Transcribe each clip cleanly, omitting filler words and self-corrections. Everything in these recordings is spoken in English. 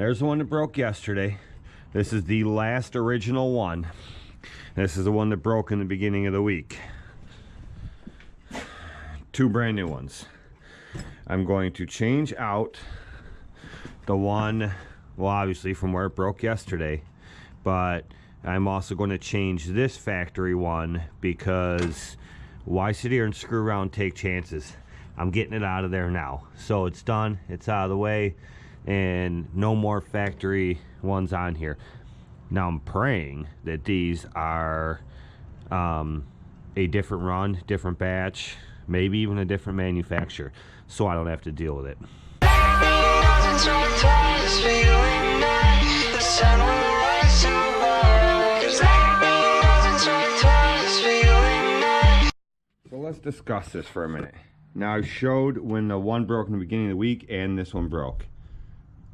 there's the one that broke yesterday. This is the last original one. This is the one that broke in the beginning of the week. 2 brand new ones. I'm going to change out the one, well, obviously from where it broke yesterday, but I'm also going to change this factory one because why sit here and screw around and take chances? I'm getting it out of there now. So it's done, it's out of the way, and no more factory ones on here. Now I'm praying that these are a different run, different batch, maybe even a different manufacturer, so I don't have to deal with it. So let's discuss this for a minute. Now I showed when the one broke in the beginning of the week and this one broke.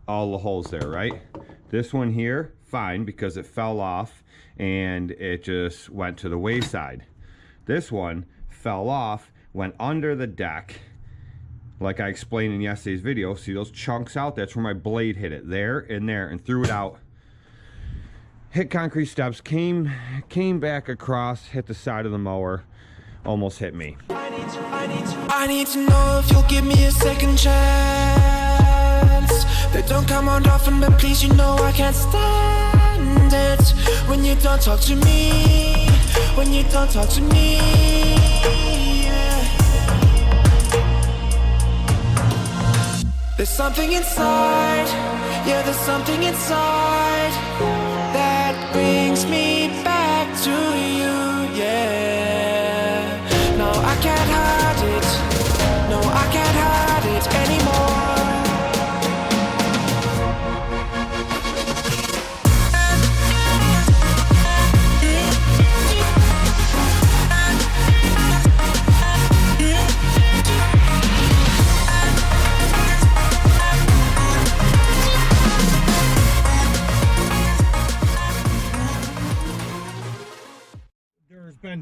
All the holes there, right? This one here, fine, because it fell off and it just went to the wayside. This one fell off, went under the deck, like I explained in yesterday's video. See those chunks out? That's where my blade hit it, there and there, and threw it out. Hit concrete steps, came back across, hit the side of the mower, almost hit me. I need to know if you'll give me a second chance. They don't come around often, but please, you know I can't stand it when you don't talk to me, when you don't talk to me, yeah. There's something inside, yeah, there's something inside that brings me back to you, yeah. No, I can't hide it, no, I can't hide it anymore.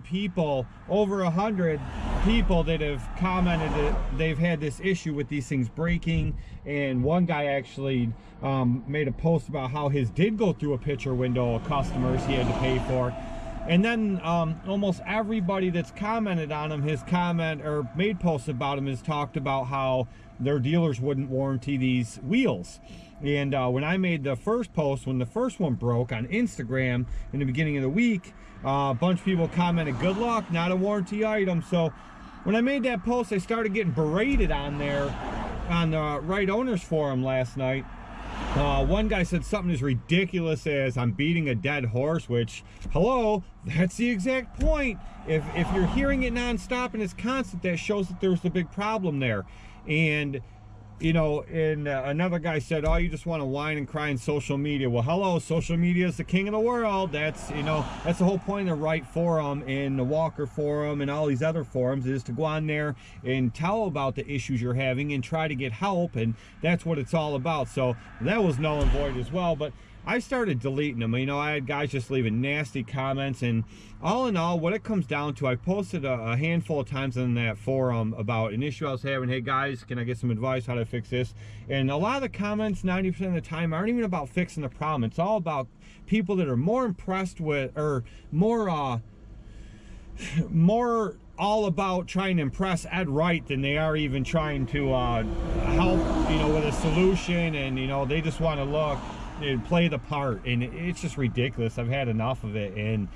People, over 100 people that have commented that they've had this issue with these things breaking, and one guy actually made a post about how his did go through a picture window of customers he had to pay for. And then almost everybody that's commented on him, his comment or made posts about him, has talked about how their dealers wouldn't warranty these wheels. And when I made the first post, when the first one broke on Instagram in the beginning of the week, a bunch of people commented, good luck, not a warranty item. So when I made that post, I started getting berated on there on the Wright Owners Forum last night. One guy said something as ridiculous as I'm beating a dead horse, which, hello, that's the exact point. If you're hearing it nonstop and it's constant, that shows that there's a big problem there. And you know, and another guy said, oh, you just want to whine and cry in social media. Well, hello, social media is the king of the world. That's, you know, that's the whole point of the Wright Forum and the Walker Forum and all these other forums, is to go on there and tell about the issues you're having and try to get help, and that's what it's all about. So that was null and void as well. But I started deleting them. You know, I had guys just leaving nasty comments, and all in all, what it comes down to, I posted a handful of times on that forum about an issue I was having. Hey guys, can I get some advice how to fix this? And a lot of the comments, 90% of the time, aren't even about fixing the problem. It's all about people that are more impressed with, or more all about trying to impress Ed Wright than they are even trying to help, you know, with a solution. And, you know, they just want to look and play the part, and it's just ridiculous. I've had enough of it, and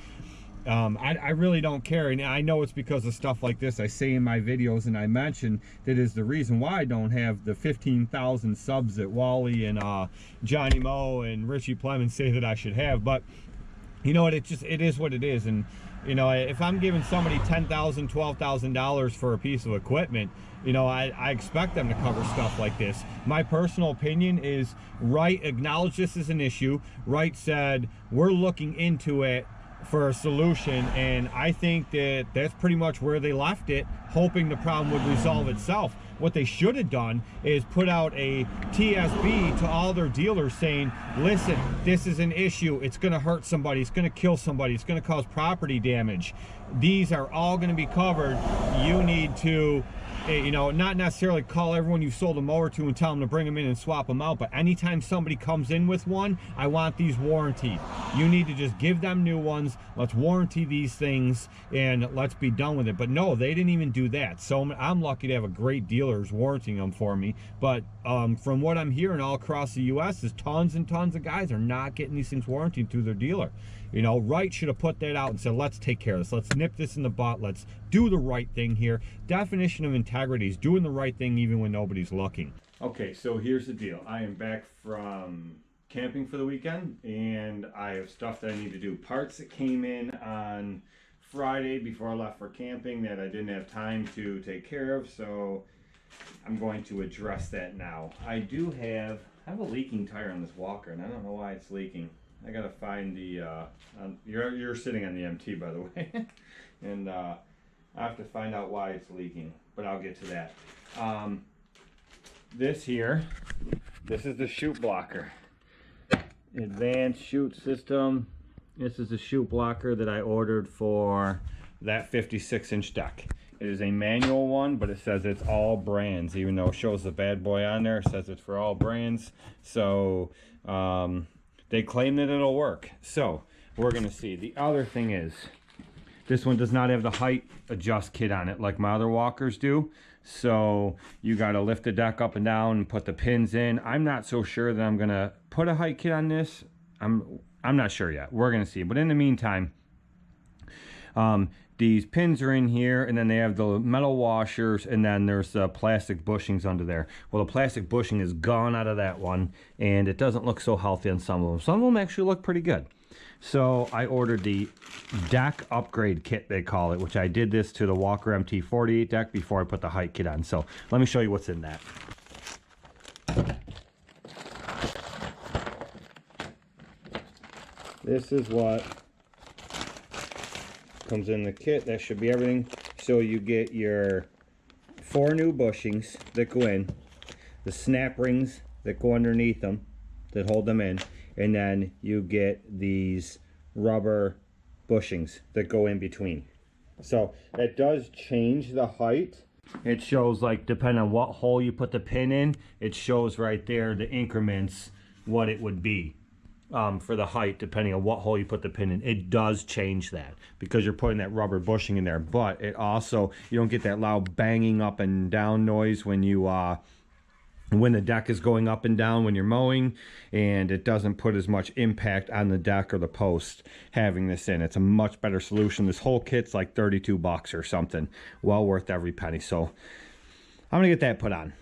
I really don't care. And I know it's because of stuff like this I say in my videos, and I mention that is the reason why I don't have the 15,000 subs that Wally and Johnny Moe and Richie Plemons say that I should have. But you know what, it is what it is. And you know, if I'm giving somebody $10,000, $12,000 for a piece of equipment, you know, I expect them to cover stuff like this. My personal opinion is Wright acknowledged this as an issue. Wright said, we're looking into it for a solution, and I think that that's pretty much where they left it, hoping the problem would resolve itself. What they should have done is put out a TSB to all their dealers saying, listen, this is an issue, it's going to hurt somebody, it's going to kill somebody, it's going to cause property damage. These are all going to be covered. You need to you know, not necessarily call everyone you've sold a mower to and tell them to bring them in and swap them out, but anytime somebody comes in with one, I want these warranted. You need to just give them new ones. Let's warranty these things and let's be done with it. But no, they didn't even do that. So I'm lucky to have a great dealers warranting them for me. But from what I'm hearing all across the US is tons and tons of guys are not getting these things warranted through their dealer. You know, Wright should have put that out and said, let's take care of this. Let's nip this in the butt. Let's do the right thing here. Definition of integrity is doing the right thing even when nobody's looking. Okay, so here's the deal. I am back from camping for the weekend, and I have stuff that I need to do. Parts that came in on Friday before I left for camping that I didn't have time to take care of, so I'm going to address that now. I have a leaking tire on this walker, and I don't know why it's leaking. I gotta find the you're sitting on the MT, by the way. And I have to find out why it's leaking, but I'll get to that. This is the chute blocker, advanced chute system. This is the chute blocker that I ordered for that 56-inch deck. It is a manual one, but it says it's all brands, even though it shows the bad boy on there. It says it's for all brands. So they claim that it'll work. So we're gonna see. The other thing is, this one does not have the height adjust kit on it like my other walkers do. So you gotta lift the deck up and down and put the pins in. I'm not so sure that I'm gonna put a height kit on this. I'm not sure yet. We're gonna see. But in the meantime, these pins are in here, and then they have the metal washers, and then there's the plastic bushings under there. Well, the plastic bushing is gone out of that one, and it doesn't look so healthy on some of them. Some of them actually look pretty good. So I ordered the deck upgrade kit, they call it, which I did this to the Walker MT48 deck before I put the height kit on. So let me show you what's in that. This is what comes in the kit. That should be everything. So you get your 4 new bushings that go in, the snap rings that go underneath them that hold them in, and then you get these rubber bushings that go in between. So that does change the height. It shows, like, depending on what hole you put the pin in, it shows right there the increments what it would be. For the height, depending on what hole you put the pin in. It does change that because you're putting that rubber bushing in there, but it also, you don't get that loud banging up and down noise when you when the deck is going up and down when you're mowing, and it doesn't put as much impact on the deck or the post having this in. It's a much better solution. This whole kit's like 32 bucks or something. Well worth every penny. So I'm gonna get that put on.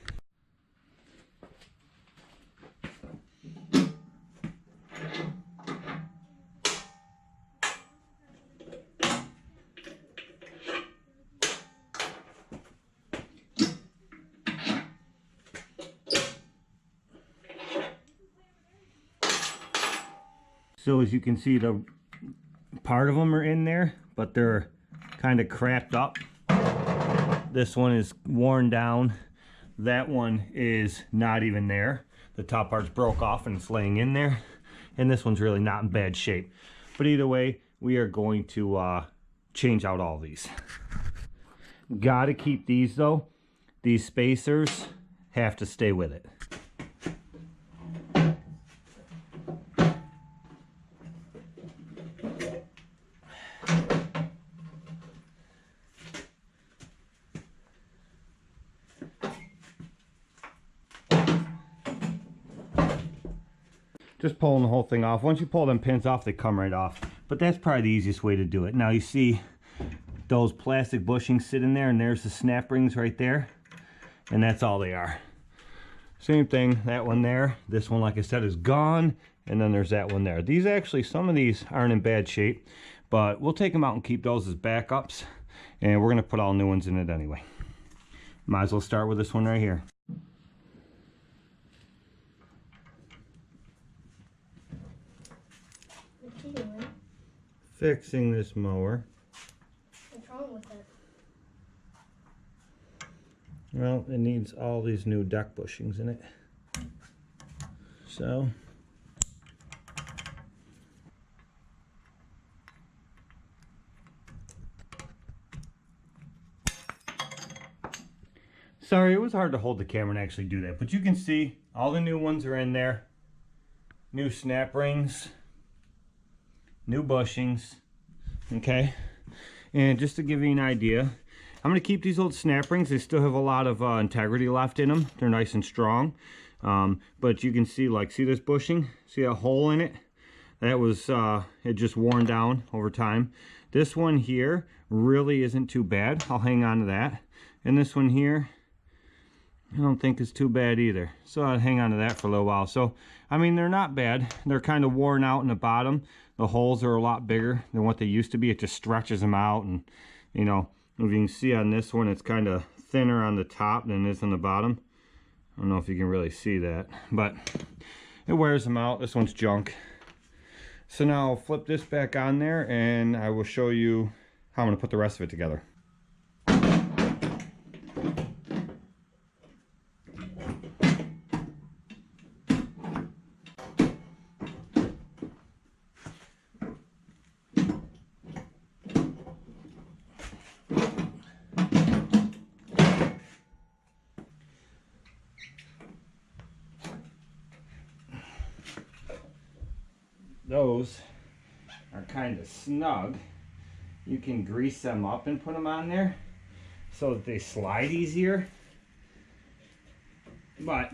So as you can see, the part of them are in there, but they're kind of cracked up. This one is worn down. That one is not even there. The top part's broke off and it's laying in there. And this one's really not in bad shape. But either way, we are going to change out all these. Gotta keep these though. These spacers have to stay with it. Just pulling the whole thing off. Once you pull them pins off, they come right off. But that's probably the easiest way to do it. Now you see those plastic bushings sit in there, and there's the snap rings right there. And that's all they are. Same thing, that one there. This one, like I said, is gone. And then there's that one there. These actually, some of these aren't in bad shape, but we'll take them out and keep those as backups. And we're gonna put all new ones in it anyway. Might as well start with this one right here. Fixing this mower. What's wrong with it? Well, it needs all these new deck bushings in it. So Sorry, it was hard to hold the camera and actually do that, but you can see all the new ones are in there. New snap rings, new bushings, okay? And just to give you an idea, I'm gonna keep these old snap rings. They still have a lot of integrity left in them. They're nice and strong. But you can see, like, see this bushing? See that hole in it? That was, it just worn down over time. This one here really isn't too bad. I'll hang on to that. And this one here, I don't think is too bad either. So I'll hang on to that for a little while. So, I mean, they're not bad. They're kind of worn out in the bottom. The holes are a lot bigger than what they used to be. It just stretches them out. And, you know, if you can see on this one, it's kind of thinner on the top than it is on the bottom. I don't know if you can really see that, but it wears them out. This one's junk. So now I'll flip this back on there and I will show you how I'm going to put the rest of it together. Those are kind of snug. You can grease them up and put them on there so that they slide easier. But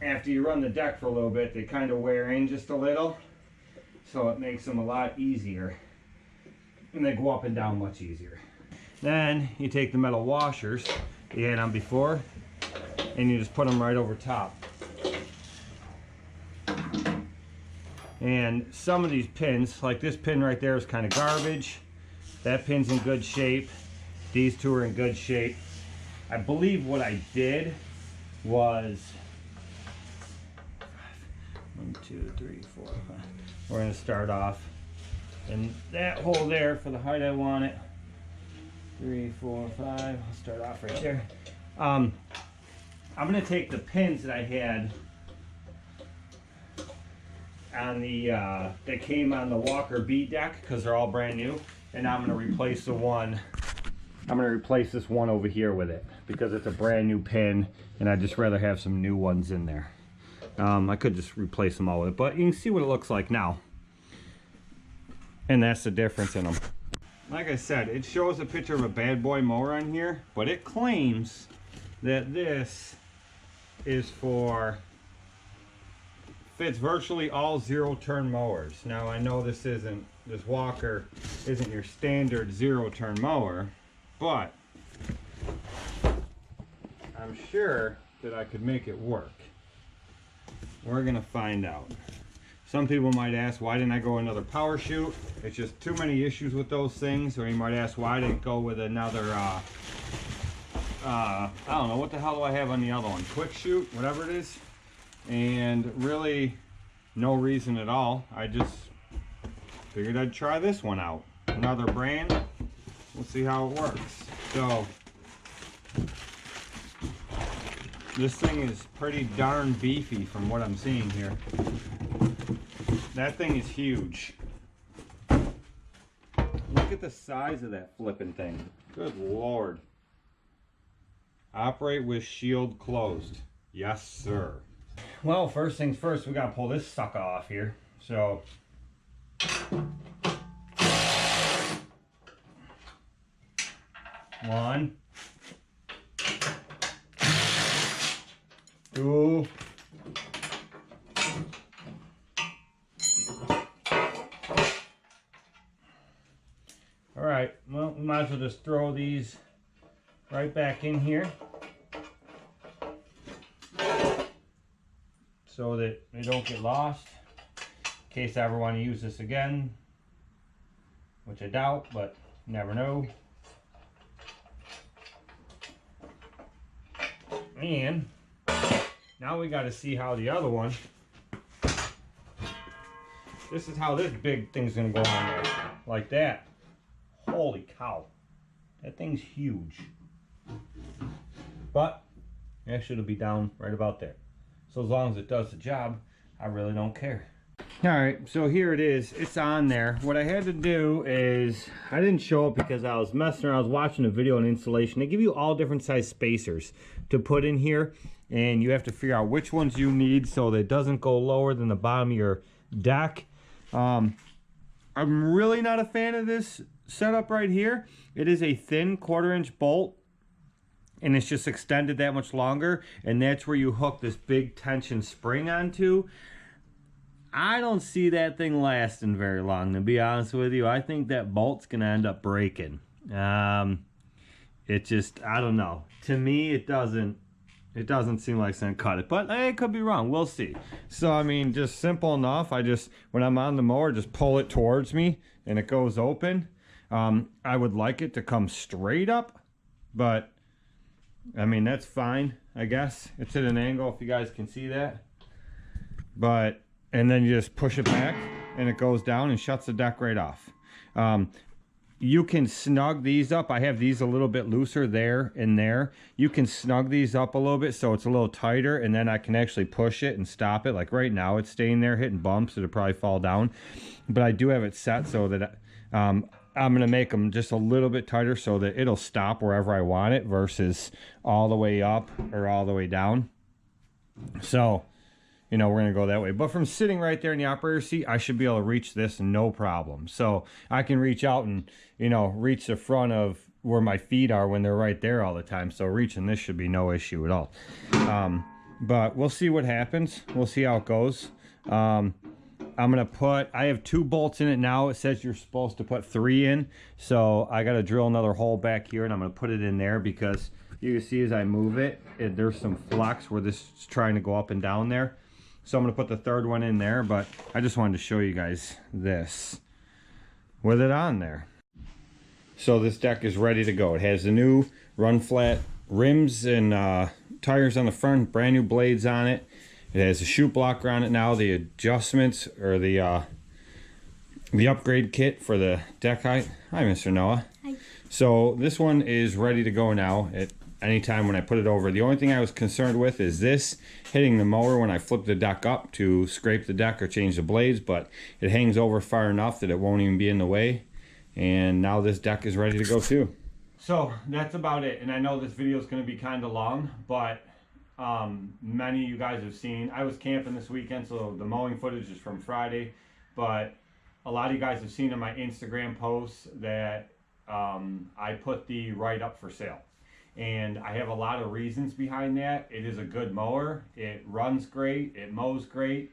after you run the deck for a little bit, they kind of wear in just a little, so it makes them a lot easier, and they go up and down much easier. Then you take the metal washers you had on before and you just put them right over top. And some of these pins, like this pin right there, is kind of garbage. That pin's in good shape. These two are in good shape. I believe what I did was 1, 2, 3, 4, 5. We're going to start off in that hole there for the height I want it. 3, 4, 5. I'll start off right there. I'm going to take the pins that I had on the that came on the Walker B deck, because they're all brand new, and I'm going to replace the one. I'm going to replace this one over here with it because it's a brand new pin, and I'd just rather have some new ones in there. I could just replace them all with it, but you can see what it looks like now, and that's the difference in them. Like I said, it shows a picture of a bad boy mower on here, but it claims that this is for fits virtually all zero-turn mowers. Now I know this Walker isn't your standard zero-turn mower, but I'm sure that I could make it work. We're gonna find out. Some people might ask, why didn't I go another power chute? It's just too many issues with those things. Or you might ask, why didn't I go with another I don't know, what the hell do I have on the other one? Quick chute, whatever it is. And really no reason at all. I just figured I'd try this one out. Another brand. We'll see how it works. So this thing is pretty darn beefy from what I'm seeing here. That thing is huge. Look at the size of that flipping thing. Good Lord. Operate with shield closed. Yes, sir. Well, first things first, we gotta pull this sucker off here. So, 1, 2, all right, well, we might as well just throw these right back in here so that they don't get lost in case I ever want to use this again, which I doubt, but you never know. And now we got to see how the other one, this is how this big thing's going to go on there, like that. Holy cow, that thing's huge. But actually it'll be down right about there. So as long as it does the job, I really don't care. All right, so here it is. It's on there. What I had to do is, I didn't show it because I was messing around. I was watching a video on insulation. They give you all different size spacers to put in here, and you have to figure out which ones you need so that it doesn't go lower than the bottom of your deck. I'm really not a fan of this setup right here. It is a thin 1/4-inch bolt, and it's just extended that much longer, and that's where you hook this big tension spring onto. I don't see that thing lasting very long, to be honest with you. I think that bolt's gonna end up breaking. It just, I don't know. To me, it doesn't seem like it's gonna cut it, but it could be wrong. We'll see. So I mean, just simple enough. I just, when I'm on the mower, just pull it towards me and it goes open. I would like it to come straight up, but I mean, that's fine, I guess. It's at an angle, if you guys can see that. But, and then you just push it back and it goes down and shuts the deck right off. You can snug these up. I have these a little bit looser there and there. You can snug these up a little bit so it's a little tighter, and then I can actually push it and stop it. Like right now it's staying there hitting bumps. It'll probably fall down. But I do have it set so that I'm going to make them just a little bit tighter so that it'll stop wherever I want it versus all the way up or all the way down. So, you know, we're going to go that way. But from sitting right there in the operator seat, I should be able to reach this no problem. So I can reach out and, you know, reach the front of where my feet are when they're right there all the time. So reaching this should be no issue at all. But we'll see what happens. We'll see how it goes. I'm going to put, I have 2 bolts in it now. It says you're supposed to put 3 in. So I got to drill another hole back here, and I'm going to put it in there because you can see as I move it, there's some flux where this is trying to go up and down there. So I'm going to put the 3rd one in there, but I just wanted to show you guys this with it on there. So this deck is ready to go. It has the new run flat rims and tires on the front, brand new blades on it. It has a chute blocker on it now, the adjustments or the upgrade kit for the deck height. Hi, Mr. Noah. Hi. So this one is ready to go now. Anytime when I put it over. The only thing I was concerned with is this hitting the mower when I flip the deck up to scrape the deck or change the blades, but it hangs over far enough that it won't even be in the way. And now this deck is ready to go too. So that's about it. And I know this video is going to be kind of long, but many of you guys have seen, I was camping this weekend, so the mowing footage is from Friday, but a lot of you guys have seen in my Instagram posts that I put the Wright up for sale. And I have a lot of reasons behind that. It is a good mower. It runs great. It mows great.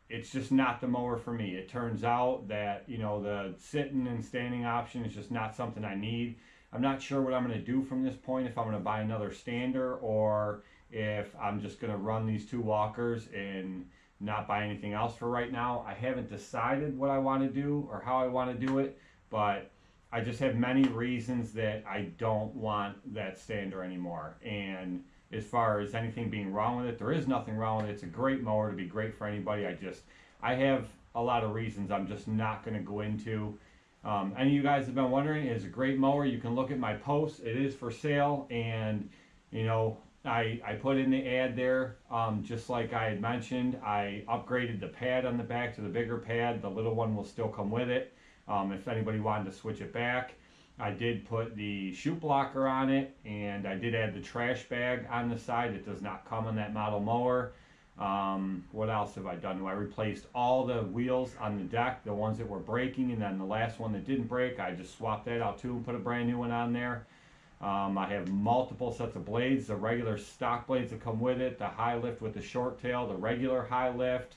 It's just not the mower for me. It turns out that, you know, the sitting and standing option is just not something I need. I'm not sure what I'm going to do from this point, if I'm going to buy another stander or if I'm just going to run these 2 walkers and not buy anything else for right now. I haven't decided what I want to do or how I want to do it, but I just have many reasons that I don't want that stander anymore. And as far as anything being wrong with it, there is nothing wrong with it. It's a great mower to be great for anybody. I have a lot of reasons I'm just not going to go into. Any of you guys have been wondering, it's a great mower. You can look at my posts. It is for sale. And, you know, I put in the ad there, just like I had mentioned. I upgraded the pad on the back to the bigger pad. The little one will still come with it. If anybody wanted to switch it back, I did put the chute blocker on it, and I did add the trash bag on the side. It does not come on that model mower. What else have I done? I replaced all the wheels on the deck, the ones that were breaking, and then the last one that didn't break, I just swapped that out too and put a brand new one on there. I have multiple sets of blades, the regular stock blades that come with it, the high lift with the short tail, the regular high lift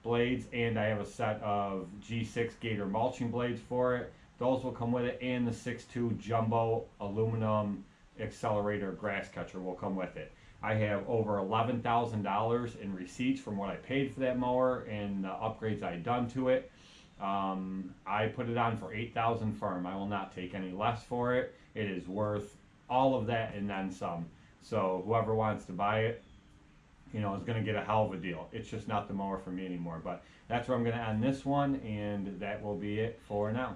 blades, and I have a set of G6 Gator mulching blades for it. Those will come with it, and the 6.2 jumbo aluminum accelerator grass catcher will come with it. I have over $11,000 in receipts from what I paid for that mower and the upgrades I had done to it. I put it on for $8,000 firm. I will not take any less for it. It is worth all of that and then some. So whoever wants to buy it, you know, is going to get a hell of a deal. It's just not the mower for me anymore. But that's where I'm going to end this one, and that will be it for now.